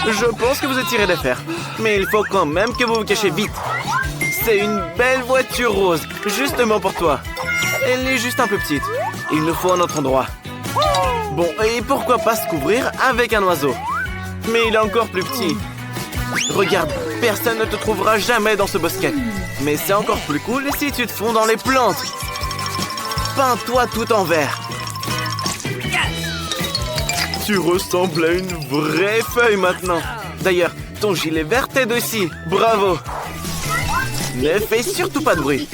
Je pense que vous êtes tiré d'affaire. Mais il faut quand même que vous vous cachiez vite. C'est une belle voiture rose, justement pour toi. Elle est juste un peu petite. Il nous faut un autre endroit. Bon, et pourquoi pas se couvrir avec un oiseau? Mais il est encore plus petit. Regarde, personne ne te trouvera jamais dans ce bosquet. Mais c'est encore plus cool si tu te fonds dans les plantes. Peins-toi tout en vert. Tu ressembles à une vraie feuille maintenant. D'ailleurs, ton gilet vert t'aide aussi. Bravo. Ne fais surtout pas de bruit.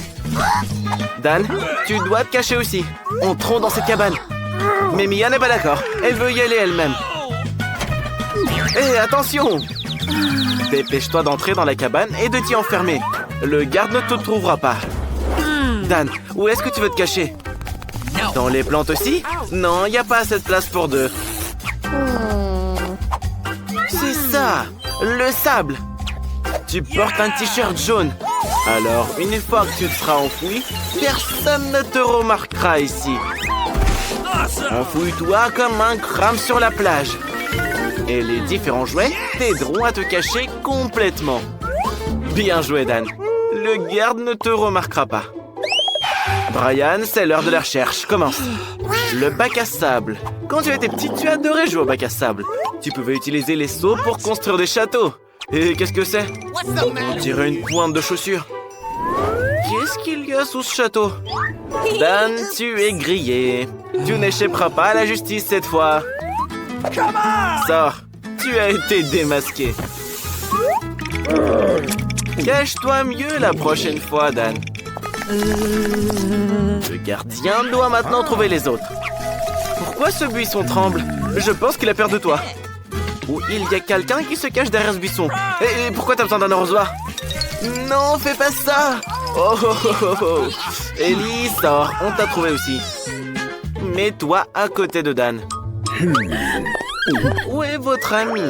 Dan, tu dois te cacher aussi. Entrons dans cette cabane. Mais Mia n'est pas d'accord. Elle veut y aller elle-même. Hé, attention! Dépêche-toi d'entrer dans la cabane et de t'y enfermer. Le garde ne te trouvera pas. Dan, où est-ce que tu veux te cacher? Dans les plantes aussi? Non, il n'y a pas assez de place pour deux. C'est ça! Le sable! Tu portes un t-shirt jaune. Alors, une fois que tu te seras enfoui, personne ne te remarquera ici. Enfouis-toi comme un crâne sur la plage. Et les différents jouets t'aideront à te cacher complètement. Bien joué, Dan. Le garde ne te remarquera pas. Brian, c'est l'heure de la recherche. Commence. Le bac à sable. Quand tu étais petit, tu adorais jouer au bac à sable. Tu pouvais utiliser les seaux pour construire des châteaux. Et qu'est-ce que c'est? On dirait une pointe de chaussure. Qu'est-ce qu'il y a sous ce château? Dan, tu es grillé. Tu n'échapperas pas à la justice cette fois. Sors, tu as été démasqué. Cache-toi mieux la prochaine fois, Dan. Le gardien doit maintenant trouver les autres. Pourquoi ce buisson tremble? Je pense qu'il a peur de toi. Ou il y a quelqu'un qui se cache derrière ce buisson. Et pourquoi t'as besoin d'un arrosoir? Non, fais pas ça! Oh, oh, oh, oh, oh. Ellie, sors, on t'a trouvé aussi. Mets-toi à côté de Dan. Où est votre ami?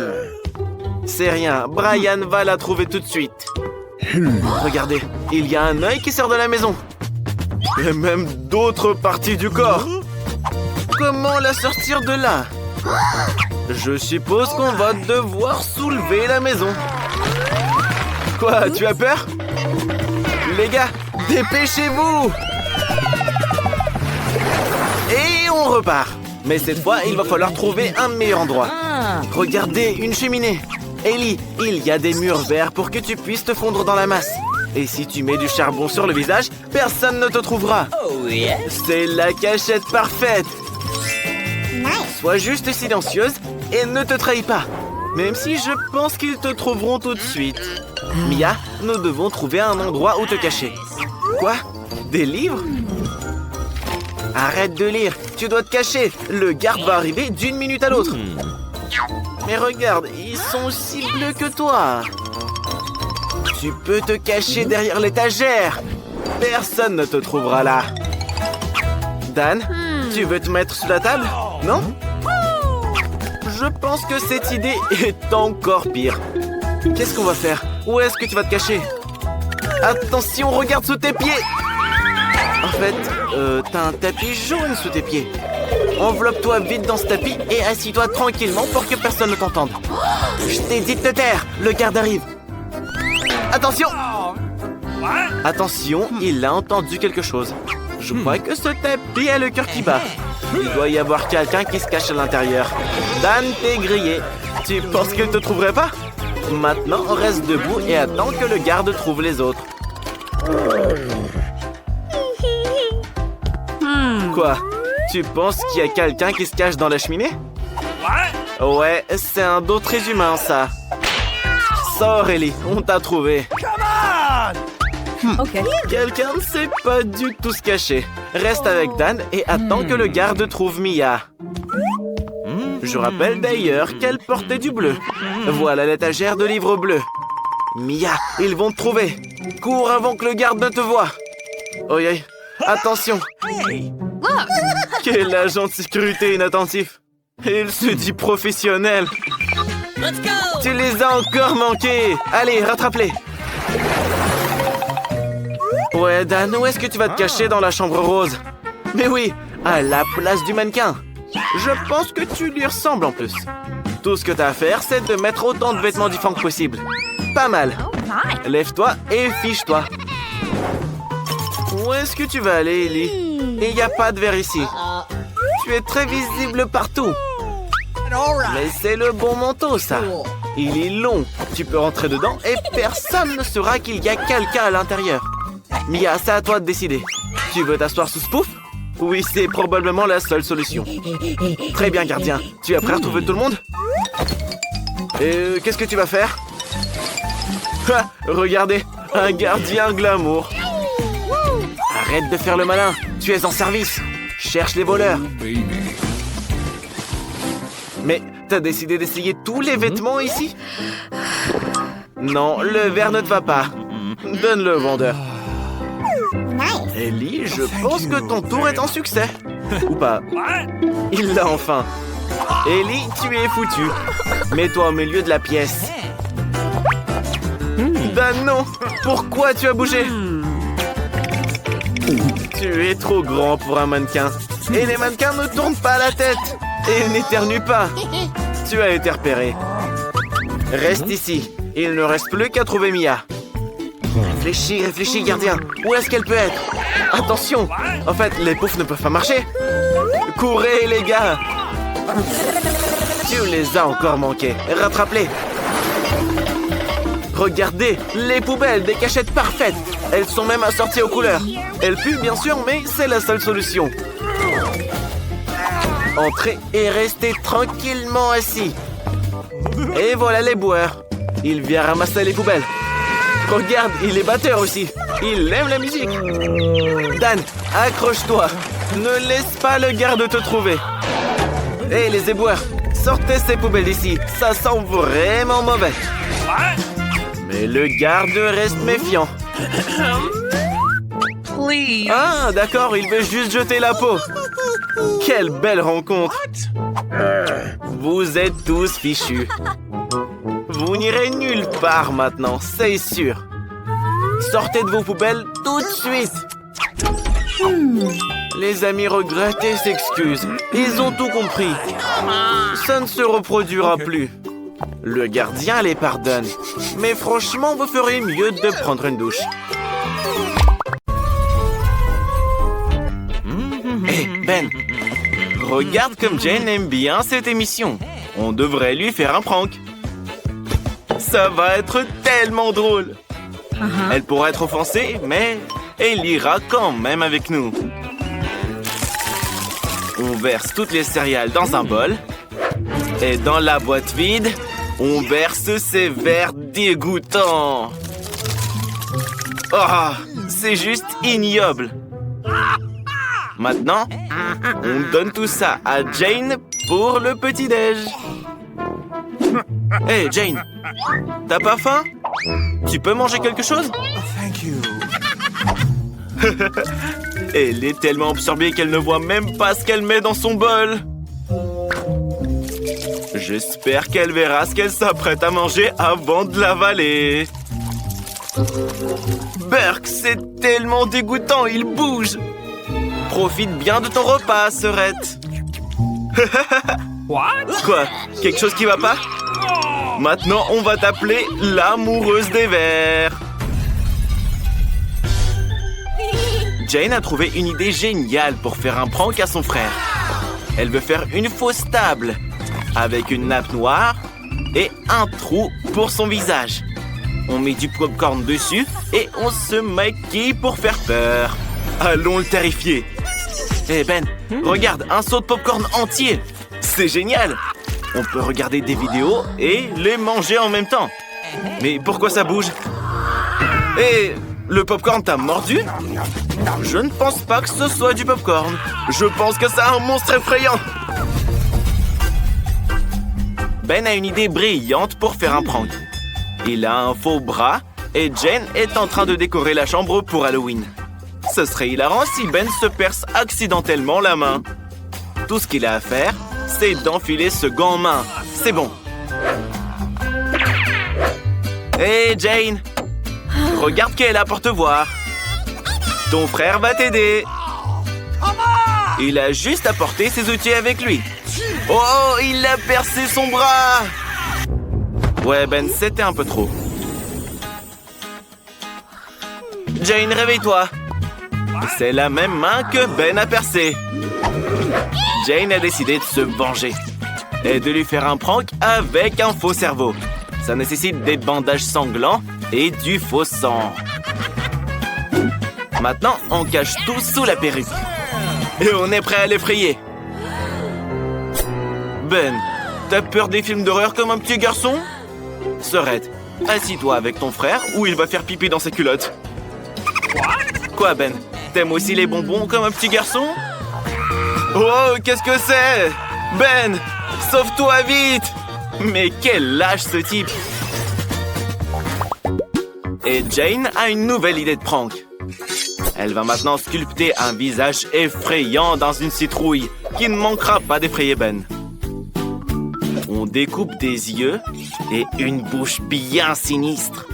C'est rien, Brian va la trouver tout de suite. Regardez, il y a un œil qui sort de la maison. Et même d'autres parties du corps. Comment la sortir de là? Je suppose qu'on va devoir soulever la maison. Quoi, tu as peur? Les gars, dépêchez-vous! Et on repart. Mais cette fois, il va falloir trouver un meilleur endroit. Regardez, une cheminée. Ellie, il y a des murs verts pour que tu puisses te fondre dans la masse. Et si tu mets du charbon sur le visage, personne ne te trouvera. C'est la cachette parfaite. Sois juste silencieuse et ne te trahis pas. Même si je pense qu'ils te trouveront tout de suite. Mia, nous devons trouver un endroit où te cacher. Quoi? Des livres? Arrête de lire, tu dois te cacher. Le garde va arriver d'une minute à l'autre. Mais regarde, ils sont aussi bleus que toi. Tu peux te cacher derrière l'étagère. Personne ne te trouvera là. Dan, tu veux te mettre sous la table? Non? Je pense que cette idée est encore pire. Qu'est-ce qu'on va faire? Où est-ce que tu vas te cacher? Attention, regarde sous tes pieds! En fait, t'as un tapis jaune sous tes pieds. Enveloppe-toi vite dans ce tapis et assis-toi tranquillement pour que personne ne t'entende. Je t'ai dit de te taire, le garde arrive. Attention! Attention, il a entendu quelque chose. Je crois que ce tapis a le cœur qui bat. Il doit y avoir quelqu'un qui se cache à l'intérieur. Dan, t'es grillé. Tu penses qu'il ne te trouverait pas? Maintenant, reste debout et attends que le garde trouve les autres. Quoi? Tu penses qu'il y a quelqu'un qui se cache dans la cheminée? Ouais, c'est un dos très humain, ça. Sors, Ellie, on t'a trouvé. Quelqu'un ne sait pas du tout se cacher. Reste avec Dan et attends que le garde trouve Mia. Je rappelle d'ailleurs qu'elle portait du bleu. Voilà l'étagère de livres bleus. Mia, ils vont te trouver. Cours avant que le garde ne te voie. Oi, oi, attention. Quel agent de sécurité inattentif. Il se dit professionnel. Tu les as encore manqués. Allez, rattrape-les. Ouais, Dan, où est-ce que tu vas te cacher dans la chambre rose? Mais oui, à la place du mannequin. Je pense que tu lui ressembles en plus. Tout ce que t'as à faire, c'est de mettre autant de vêtements différents que possible. Pas mal. Lève-toi et fiche-toi. Où est-ce que tu vas aller, Ellie? Il n'y a pas de verre ici. Tu es très visible partout. Mais c'est le bon manteau, ça. Il est long. Tu peux rentrer dedans et personne ne saura qu'il y a quelqu'un à l'intérieur. Mia, c'est à toi de décider. Tu veux t'asseoir sous ce pouf? Oui, c'est probablement la seule solution. Très bien, gardien. Tu es prêt à retrouver tout le monde? Et qu'est-ce que tu vas faire? Ha, regardez, un gardien glamour. Arrête de faire le malin. Tu es en service. Cherche les voleurs. Mais t'as décidé d'essayer tous les vêtements ici? Non, le verre ne te va pas. Donne-le au vendeur. Ellie, je pense que ton tour est un succès. Ou pas. Il l'a enfin. Ellie, tu es foutue. Mets-toi au milieu de la pièce. Dan, non. Pourquoi tu as bougé? Tu es trop grand pour un mannequin. Et les mannequins ne tournent pas la tête. Et n'éternuent pas. Tu as été repéré. Reste ici. Il ne reste plus qu'à trouver Mia. Réfléchis, gardien. Où est-ce qu'elle peut être? Attention. En fait, les poufs ne peuvent pas marcher. Courez, les gars. Tu les as encore manqués. Rattrape-les. Regardez, les poubelles, des cachettes parfaites. Elles sont même assorties aux couleurs. Elles puent, bien sûr, mais c'est la seule solution. Entrez et restez tranquillement assis. Et voilà les boueurs. Il vient ramasser les poubelles. Regarde, il est batteur aussi. Il aime la musique. Dan, accroche-toi. Ne laisse pas le garde te trouver. Hé, les éboueurs, sortez ces poubelles d'ici. Ça sent vraiment mauvais. Mais le garde reste méfiant. Ah, d'accord, il veut juste jeter la peau. Quelle belle rencontre. Vous êtes tous fichus. Vous n'irez nulle part maintenant, c'est sûr. Sortez de vos poubelles tout de suite. Les amis regrettent et s'excusent. Ils ont tout compris. Ça ne se reproduira plus. Le gardien les pardonne. Mais franchement, vous feriez mieux de prendre une douche. Hé, Ben, regarde comme Jane aime bien cette émission. On devrait lui faire un prank. Ça va être tellement drôle. Elle pourra être offensée, mais elle ira quand même avec nous. On verse toutes les céréales dans un bol. Et dans la boîte vide, on verse ces verres dégoûtants. Oh, c'est juste ignoble. Maintenant, on donne tout ça à Jane pour le petit-déj. Hé, Jane, t'as pas faim? Tu peux manger quelque chose? Elle est tellement absorbée qu'elle ne voit même pas ce qu'elle met dans son bol. J'espère qu'elle verra ce qu'elle s'apprête à manger avant de l'avaler. Burke, c'est tellement dégoûtant, il bouge. Profite bien de ton repas, sœurette. Quoi? Quelque chose qui va pas? Maintenant, on va t'appeler l'amoureuse des vers. Jane a trouvé une idée géniale pour faire un prank à son frère. Elle veut faire une fausse table avec une nappe noire et un trou pour son visage. On met du popcorn dessus et on se maquille pour faire peur. Allons le terrifier. Eh Ben, regarde, un seau de popcorn entier. C'est génial. On peut regarder des vidéos et les manger en même temps. Mais pourquoi ça bouge? Et le popcorn t'a mordu? Je ne pense pas que ce soit du popcorn. Je pense que c'est un monstre effrayant. Ben a une idée brillante pour faire un prank. Il a un faux bras et Jane est en train de décorer la chambre pour Halloween. Ce serait hilarant si Ben se perce accidentellement la main. Tout ce qu'il a à faire, c'est d'enfiler ce gant en main. C'est bon. Hé, Jane! Regarde qu'elle est là pour te voir. Ton frère va t'aider. Il a juste à porter ses outils avec lui. Oh, il a percé son bras! Ouais, Ben, c'était un peu trop. Jane, réveille-toi. C'est la même main que Ben a percé. Jane a décidé de se venger et de lui faire un prank avec un faux cerveau. Ça nécessite des bandages sanglants et du faux sang. Maintenant, on cache tout sous la perruque. Et on est prêt à l'effrayer. Ben, t'as peur des films d'horreur comme un petit garçon? Sorette, assis-toi avec ton frère ou il va faire pipi dans ses culottes. Quoi, Ben? T'aimes aussi les bonbons comme un petit garçon? Oh, qu'est-ce que c'est? Ben, sauve-toi vite! Mais quel lâche ce type! Et Jane a une nouvelle idée de prank. Elle va maintenant sculpter un visage effrayant dans une citrouille qui ne manquera pas d'effrayer Ben. On découpe des yeux et une bouche bien sinistre.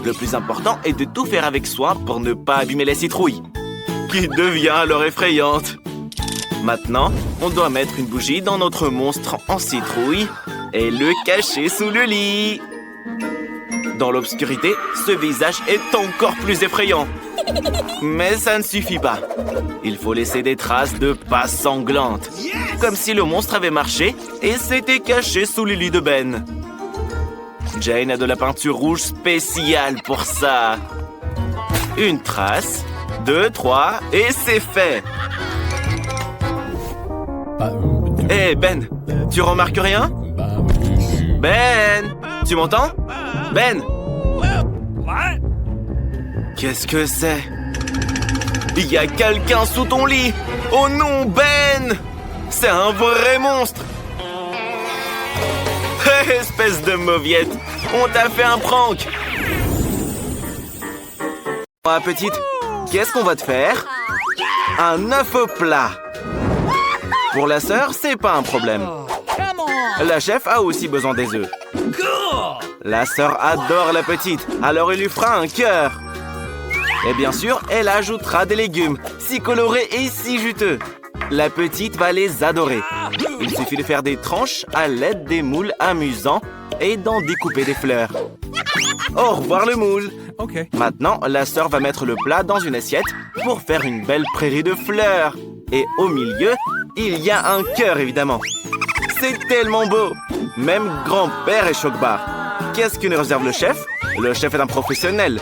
Le plus important est de tout faire avec soin pour ne pas abîmer la citrouille, qui devient alors effrayante. Maintenant, on doit mettre une bougie dans notre monstre en citrouille et le cacher sous le lit. Dans l'obscurité, ce visage est encore plus effrayant. Mais ça ne suffit pas. Il faut laisser des traces de pas sanglantes, comme si le monstre avait marché et s'était caché sous le lit de Ben. Jane a de la peinture rouge spéciale pour ça. Une trace, 2, 3, et c'est fait. Hé, Ben, tu remarques rien? Ben, tu m'entends? Ben! Qu'est-ce que c'est? Il y a quelqu'un sous ton lit! Oh non, Ben! C'est un vrai monstre! Espèce de mauviette! On t'a fait un prank! Ma petite, qu'est-ce qu'on va te faire? Un œuf au plat! Pour la sœur, c'est pas un problème. La chef a aussi besoin des œufs. La sœur adore la petite, alors il lui fera un cœur. Et bien sûr, elle ajoutera des légumes, si colorés et si juteux. La petite va les adorer. Il suffit de faire des tranches à l'aide des moules amusants et d'en découper des fleurs. Au revoir le moule. Okay. Maintenant, la sœur va mettre le plat dans une assiette pour faire une belle prairie de fleurs. Et au milieu, il y a un cœur évidemment. C'est tellement beau. Même grand-père est choc-barre. Qu'est-ce que nous réserve le chef? Le chef est un professionnel.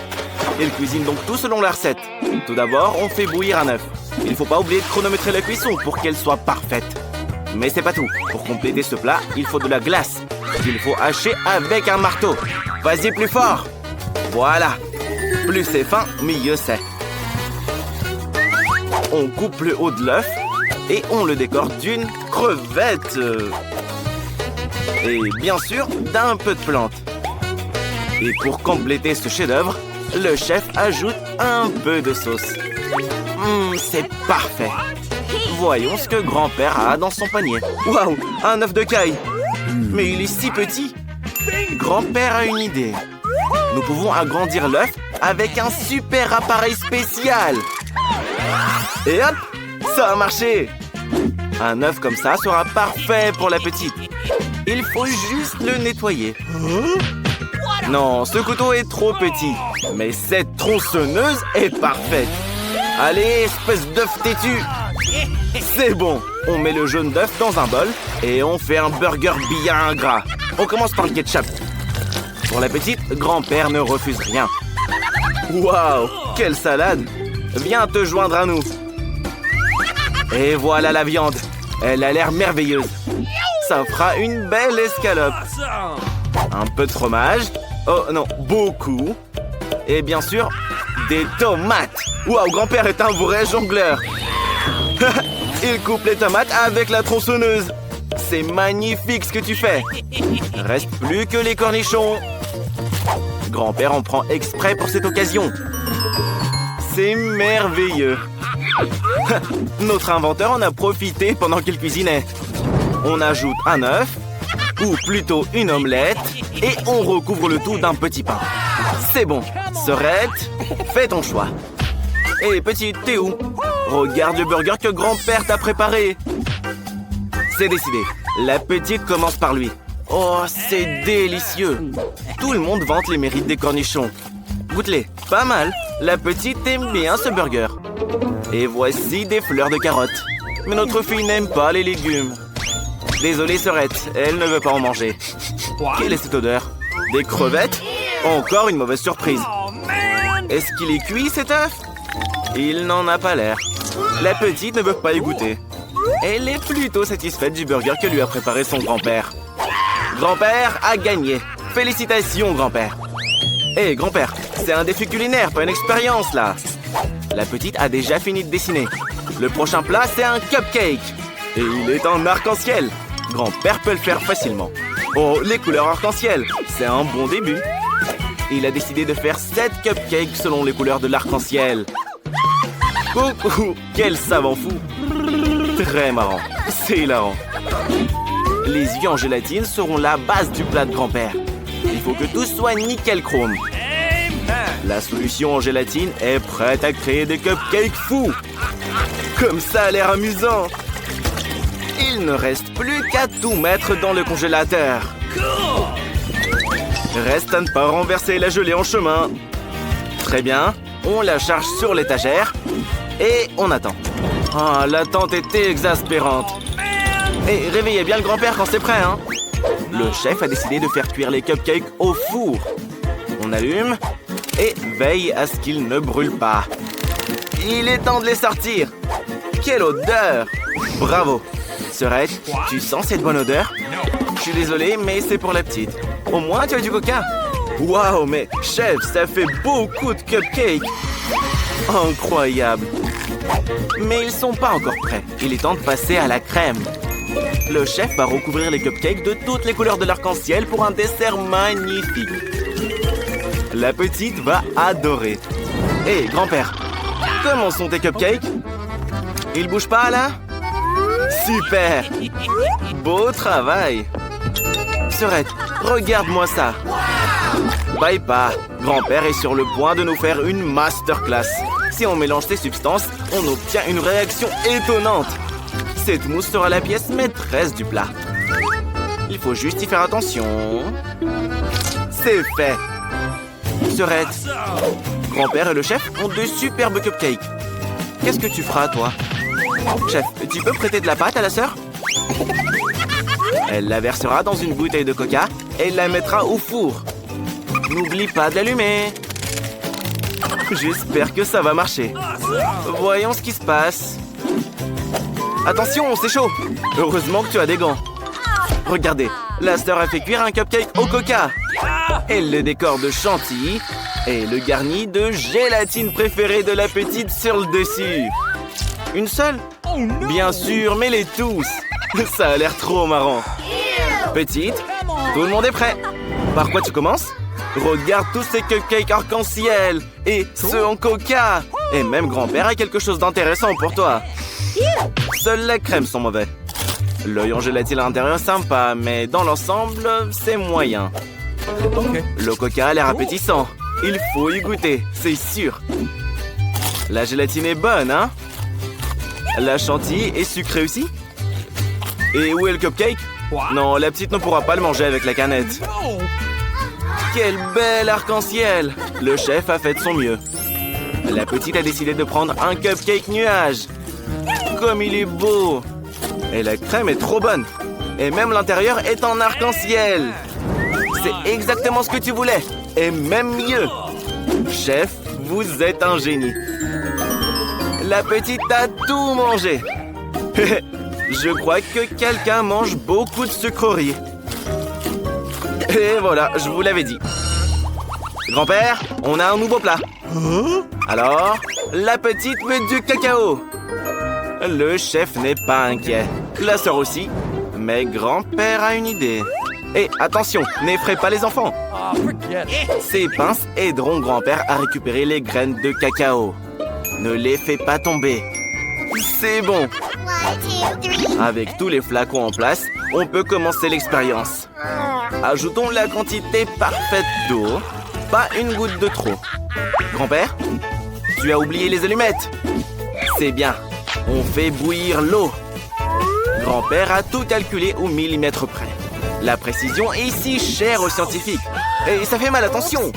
Il cuisine donc tout selon la recette. Tout d'abord, on fait bouillir un œuf. Il ne faut pas oublier de chronométrer la cuisson pour qu'elle soit parfaite. Mais c'est pas tout. Pour compléter ce plat, il faut de la glace qu'il faut hacher avec un marteau. Vas-y plus fort. Voilà. Plus c'est fin, mieux c'est. On coupe le haut de l'œuf et on le décore d'une crevette. Et bien sûr, d'un peu de plante. Et pour compléter ce chef-d'œuvre, le chef ajoute un peu de sauce. C'est parfait. Voyons ce que grand-père a dans son panier. Waouh, un œuf de caille. Mais il est si petit. Grand-père a une idée. Nous pouvons agrandir l'œuf avec un super appareil spécial. Et hop, ça a marché. Un œuf comme ça sera parfait pour la petite. Il faut juste le nettoyer. Non, ce couteau est trop petit. Mais cette tronçonneuse est parfaite. Allez, espèce d'œuf têtu. C'est bon. On met le jaune d'œuf dans un bol et on fait un burger bien gras. On commence par le ketchup. Pour la petite, grand-père ne refuse rien. Waouh, quelle salade. Viens te joindre à nous. Et voilà la viande. Elle a l'air merveilleuse. Ça fera une belle escalope. Un peu de fromage. Oh non, beaucoup. Et bien sûr, des tomates. Waouh, grand-père est un vrai jongleur. Il coupe les tomates avec la tronçonneuse. C'est magnifique ce que tu fais. Reste plus que les cornichons. Grand-père en prend exprès pour cette occasion. C'est merveilleux. Notre inventeur en a profité pendant qu'il cuisinait. On ajoute un œuf, ou plutôt une omelette, et on recouvre le tout d'un petit pain. C'est bon. Sorette, fais ton choix. Hé, petite, t'es où? Regarde le burger que grand-père t'a préparé. C'est décidé. La petite commence par lui. Oh, c'est délicieux. Tout le monde vante les mérites des cornichons. Goûte-les. Pas mal. La petite aime bien ce burger. Et voici des fleurs de carottes. Mais notre fille n'aime pas les légumes. Désolée, Sorette, elle ne veut pas en manger. Quelle est cette odeur? Des crevettes? Encore une mauvaise surprise. Est-ce qu'il est cuit, cet œuf? Il n'en a pas l'air. La petite ne veut pas y goûter. Elle est plutôt satisfaite du burger que lui a préparé son grand-père. Grand-père a gagné. Félicitations, grand-père. Hé, grand-père, c'est un défi culinaire, pas une expérience, là. La petite a déjà fini de dessiner. Le prochain plat, c'est un cupcake. Et il est en arc-en-ciel. Grand-père peut le faire facilement. Oh, les couleurs arc-en-ciel, c'est un bon début. Il a décidé de faire 7 cupcakes selon les couleurs de l'arc-en-ciel. Coucou, quel savant fou. Très marrant, c'est hilarant. Les yeux en gélatine seront la base du plat de grand-père. Il faut que tout soit nickel chrome. La solution en gélatine est prête à créer des cupcakes fous. Comme ça a l'air amusant. Il ne reste plus qu'à tout mettre dans le congélateur. Reste à ne pas renverser la gelée en chemin. Très bien, on la charge sur l'étagère et on attend. Ah, l'attente est exaspérante. Et réveillez bien le grand-père quand c'est prêt, hein. Le chef a décidé de faire cuire les cupcakes au four. On allume et veille à ce qu'ils ne brûlent pas. Il est temps de les sortir. Quelle odeur! Bravo! Sorette, tu sens cette bonne odeur? Je suis désolé, mais c'est pour la petite. Au moins, tu as du coca. Waouh, mais chef, ça fait beaucoup de cupcakes. Incroyable. Mais ils sont pas encore prêts. Il est temps de passer à la crème. Le chef va recouvrir les cupcakes de toutes les couleurs de l'arc-en-ciel pour un dessert magnifique. La petite va adorer. Hé, grand-père, comment sont tes cupcakes? Ils bougent pas, là? Super! Beau travail! Sorette, regarde-moi ça! Bye pas, grand-père est sur le point de nous faire une masterclass. Si on mélange ces substances, on obtient une réaction étonnante. Cette mousse sera la pièce maîtresse du plat. Il faut juste y faire attention. C'est fait! Sorette, grand-père et le chef ont de superbes cupcakes. Qu'est-ce que tu feras, toi? Chef, tu peux prêter de la pâte à la sœur? Elle la versera dans une bouteille de coca et la mettra au four. N'oublie pas de l'allumer. J'espère que ça va marcher. Voyons ce qui se passe. Attention, c'est chaud. Heureusement que tu as des gants. Regardez, la sœur a fait cuire un cupcake au coca. Elle le décore de chantilly et le garnit de gélatine préférée de la petite sur le dessus. Une seule? Bien sûr, mais les tous. Ça a l'air trop marrant. Petite, tout le monde est prêt. Par quoi tu commences? Regarde tous ces cupcakes arc-en-ciel et ceux en coca. Et même grand-père a quelque chose d'intéressant pour toi. Seules les crèmes sont mauvais. L'œil en gélatine à l'intérieur est sympa, mais dans l'ensemble, c'est moyen. Le coca a l'air appétissant. Il faut y goûter, c'est sûr. La gélatine est bonne, hein? La chantilly est sucrée aussi? Et où est le cupcake? Non, la petite ne pourra pas le manger avec la canette. Quel bel arc-en-ciel! Le chef a fait de son mieux. La petite a décidé de prendre un cupcake nuage. Comme il est beau! Et la crème est trop bonne. Et même l'intérieur est en arc-en-ciel. C'est exactement ce que tu voulais. Et même mieux. Chef, vous êtes un génie. La petite a tout mangé. Je crois que quelqu'un mange beaucoup de sucreries. Et voilà, je vous l'avais dit. Grand-père, on a un nouveau plat. Alors, la petite veut du cacao. Le chef n'est pas inquiet. La sœur aussi. Mais grand-père a une idée. Et attention, n'effraie pas les enfants. Ces pinces aideront grand-père à récupérer les graines de cacao. Ne les fais pas tomber. C'est bon. Avec tous les flacons en place, on peut commencer l'expérience. Ajoutons la quantité parfaite d'eau. Pas une goutte de trop. Grand-père, tu as oublié les allumettes. C'est bien. On fait bouillir l'eau. Grand-père a tout calculé au millimètre près. La précision est si chère aux scientifiques. Et ça fait mal, attention!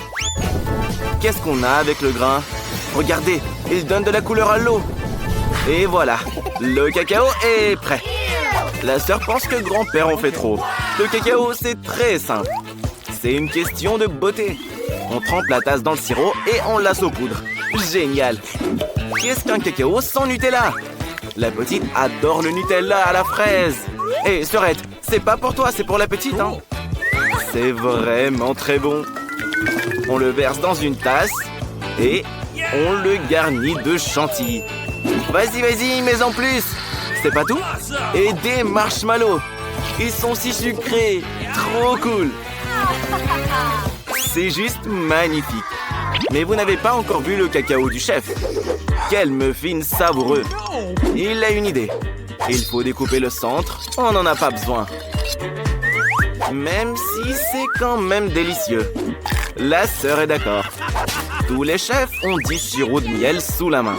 Qu'est-ce qu'on a avec le grain? Regardez, il donne de la couleur à l'eau. Et voilà, le cacao est prêt. La sœur pense que grand-père en fait trop. Le cacao, c'est très simple. C'est une question de beauté. On trempe la tasse dans le sirop et on la saupoudre. Génial! Qu'est-ce qu'un cacao sans Nutella? La petite adore le Nutella à la fraise. Hé, sœurette, c'est pas pour toi, c'est pour la petite, hein? C'est vraiment très bon. On le verse dans une tasse et on le garnit de chantilly. Vas-y, vas-y, mais en plus. C'est pas tout? Et des marshmallows. Ils sont si sucrés. Trop cool. C'est juste magnifique. Mais vous n'avez pas encore vu le cacao du chef. Quel muffin savoureux. Il a une idée. Il faut découper le centre. On n'en a pas besoin. Même si c'est quand même délicieux. La sœur est d'accord. Tous les chefs ont du sirop de miel sous la main.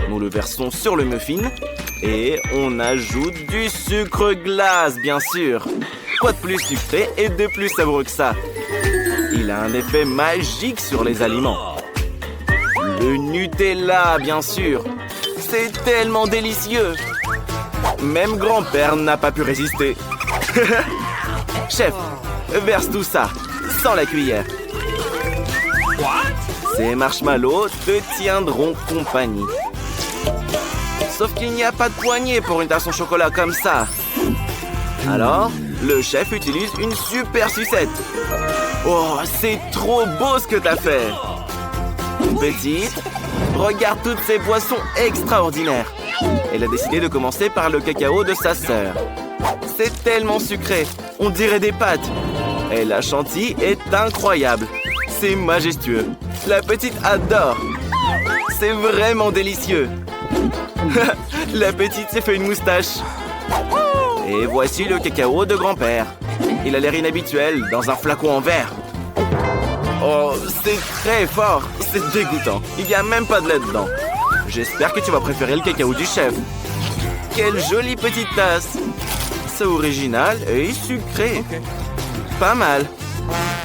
Nous le versons sur le muffin et on ajoute du sucre glace, bien sûr. Quoi de plus sucré et de plus savoureux que ça? Il a un effet magique sur les aliments. Le Nutella, bien sûr. C'est tellement délicieux. Même grand-père n'a pas pu résister. Chef, verse tout ça, sans la cuillère. Ces marshmallows te tiendront compagnie. Sauf qu'il n'y a pas de poignée pour une tasse au chocolat comme ça. Alors, le chef utilise une super sucette. Oh, c'est trop beau ce que t'as fait. Petite, regarde toutes ces boissons extraordinaires. Elle a décidé de commencer par le cacao de sa sœur. C'est tellement sucré, on dirait des pâtes. Et la chantilly est incroyable. C'est majestueux. La petite adore. C'est vraiment délicieux. La petite s'est fait une moustache. Et voici le cacao de grand-père. Il a l'air inhabituel dans un flacon en verre. Oh, c'est très fort. C'est dégoûtant. Il n'y a même pas de lait dedans. J'espère que tu vas préférer le cacao du chef. Quelle jolie petite tasse. C'est original et sucré. Pas mal.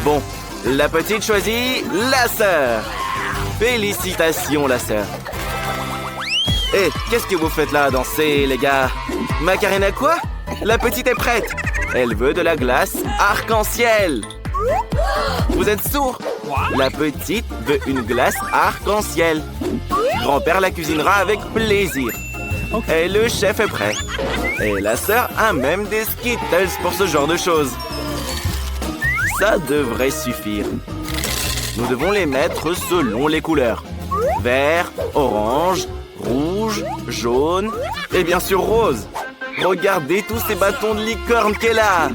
Bon, la petite choisit la sœur. Félicitations, la sœur. Hé, qu'est-ce que vous faites là à danser, les gars? Macarena quoi? La petite est prête. Elle veut de la glace arc-en-ciel. Vous êtes sourds? La petite veut une glace arc-en-ciel. Grand-père la cuisinera avec plaisir. Et le chef est prêt. Et la sœur a même des Skittles pour ce genre de choses. Ça devrait suffire. Nous devons les mettre selon les couleurs. Vert, orange, rouge, jaune et bien sûr rose. Regardez tous ces bâtons de licorne qu'elle a.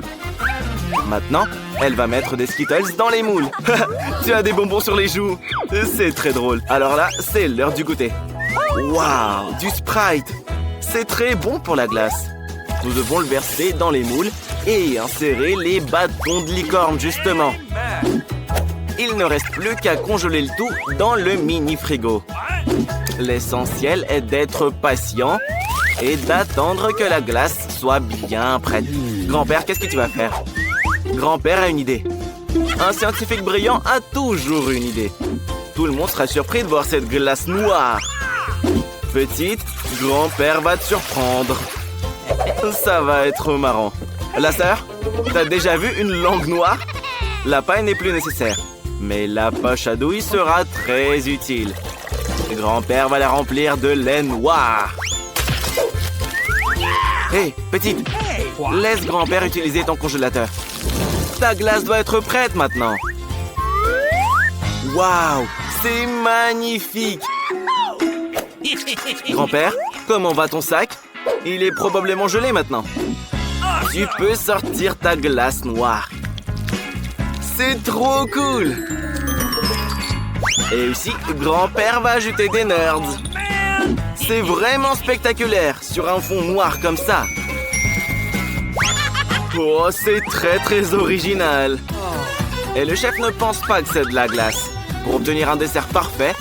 Maintenant, elle va mettre des Skittles dans les moules. Tu as des bonbons sur les joues. C'est très drôle. Alors là, c'est l'heure du goûter. Waouh, du Sprite. C'est très bon pour la glace. Nous devons le verser dans les moules et insérer les bâtons de licorne, justement. Il ne reste plus qu'à congeler le tout dans le mini-frigo. L'essentiel est d'être patient et d'attendre que la glace soit bien prête. Grand-père, qu'est-ce que tu vas faire? Grand-père a une idée. Un scientifique brillant a toujours une idée. Tout le monde sera surpris de voir cette glace noire. Petite, grand-père va te surprendre. Ça va être marrant. La sœur, t'as déjà vu une langue noire? La paille n'est plus nécessaire. Mais la poche à douille sera très utile. Grand-père va la remplir de lait noir. Hé, petite, laisse grand-père utiliser ton congélateur. Ta glace doit être prête maintenant. Waouh, c'est magnifique. Grand-père, comment va ton sac? Il est probablement gelé maintenant. Tu peux sortir ta glace noire. C'est trop cool. Et aussi, grand-père va ajouter des nerds. C'est vraiment spectaculaire sur un fond noir comme ça. Oh, c'est très très original. Et le chef ne pense pas que c'est de la glace. Pour obtenir un dessert parfait,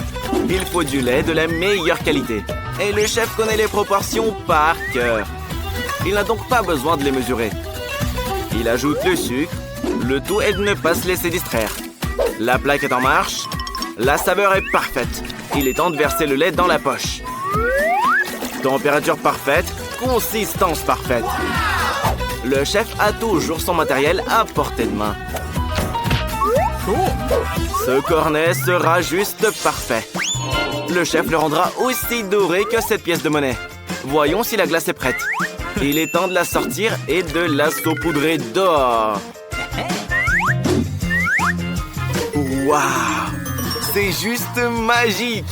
il faut du lait de la meilleure qualité. Et le chef connaît les proportions par cœur. Il n'a donc pas besoin de les mesurer. Il ajoute le sucre. Le tout est de ne pas se laisser distraire. La plaque est en marche. La saveur est parfaite. Il est temps de verser le lait dans la poche. Température parfaite, consistance parfaite. Le chef a toujours son matériel à portée de main. Ce cornet sera juste parfait. Le chef le rendra aussi doré que cette pièce de monnaie. Voyons si la glace est prête. Il est temps de la sortir et de la saupoudrer d'or. Waouh! C'est juste magique!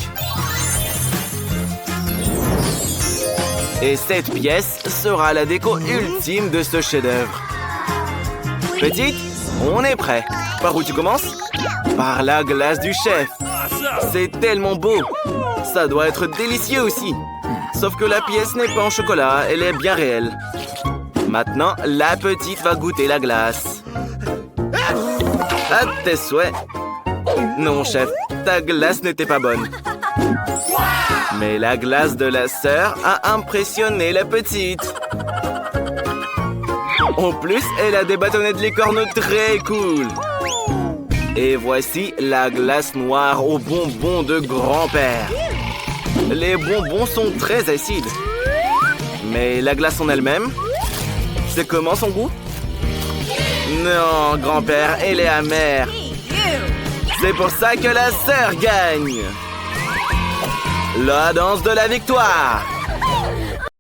Et cette pièce sera la déco ultime de ce chef-d'œuvre. Petite, on est prêt. Par où tu commences? Par la glace du chef. C'est tellement beau. Ça doit être délicieux aussi. Sauf que la pièce n'est pas en chocolat, elle est bien réelle. Maintenant, la petite va goûter la glace. À tes souhaits. Non, chef, ta glace n'était pas bonne. Mais la glace de la sœur a impressionné la petite. En plus, elle a des bâtonnets de licorne très cool. Et voici la glace noire aux bonbons de grand-père. Les bonbons sont très acides. Mais la glace en elle-même, c'est comment son goût? Non, grand-père, elle est amère. C'est pour ça que la sœur gagne. La danse de la victoire.